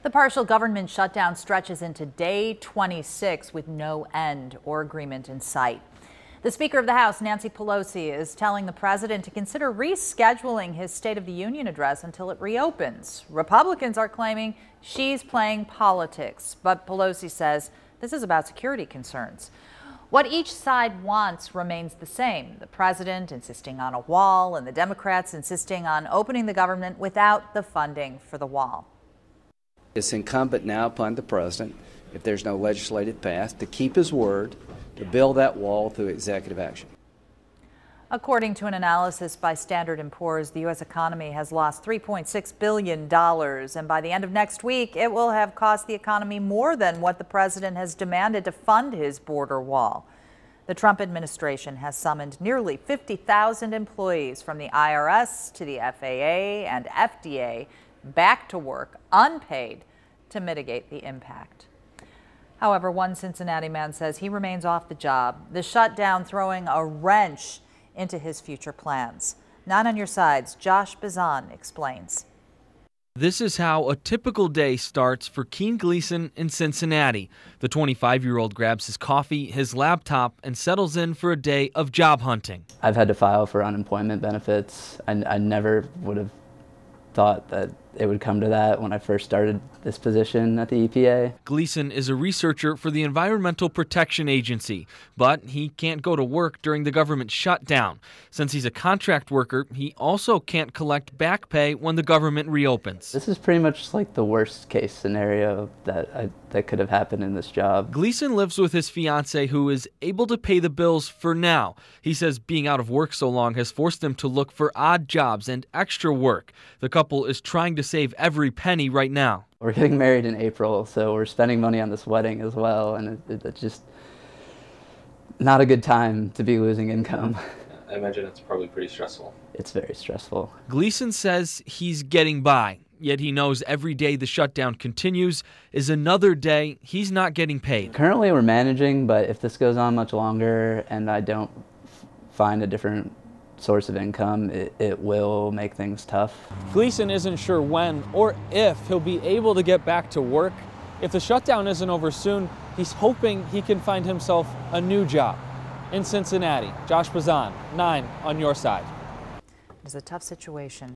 The partial government shutdown stretches into day 26 with no end or agreement in sight. The Speaker of the House, Nancy Pelosi, is telling the president to consider rescheduling his State of the Union address until it reopens. Republicans are claiming she's playing politics, but Pelosi says this is about security concerns. What each side wants remains the same. The president insisting on a wall and the Democrats insisting on opening the government without the funding for the wall. It's incumbent now upon the president, if there's no legislative path, to keep his word, to build that wall through executive action. According to an analysis by Standard & Poor's, the U.S. economy has lost $3.6 billion, and by the end of next week, it will have cost the economy more than what the president has demanded to fund his border wall. The Trump administration has summoned nearly 50,000 employees from the IRS to the FAA and FDA back to work unpaid to mitigate the impact. However, one Cincinnati man says he remains off the job, the shutdown throwing a wrench into his future plans. 9 on your sides, Josh Bazan explains. This is how a typical day starts for Keane Gleeson in Cincinnati. The 25-year-old grabs his coffee, his laptop, and settles in for a day of job hunting. I've had to file for unemployment benefits. I never would have thought that it would come to that when I first started this position at the EPA. Gleeson is a researcher for the Environmental Protection Agency, but he can't go to work during the government shutdown. Since he's a contract worker, he also can't collect back pay when the government reopens. This is pretty much like the worst case scenario that could have happened in this job. Gleeson lives with his fiancée, who is able to pay the bills for now. He says being out of work so long has forced him to look for odd jobs and extra work. The couple is trying to save every penny right now. We're getting married in April, so we're spending money on this wedding as well, and it's just not a good time to be losing income. I imagine it's probably pretty stressful. It's very stressful. Gleeson says he's getting by, yet he knows every day the shutdown continues is another day he's not getting paid. Currently we're managing, but if this goes on much longer and I don't find a different source of income, it will make things tough. Gleeson isn't sure when or if he'll be able to get back to work. If the shutdown isn't over soon, he's hoping he can find himself a new job. In Cincinnati, Josh Bazan, 9 on your side. It is a tough situation.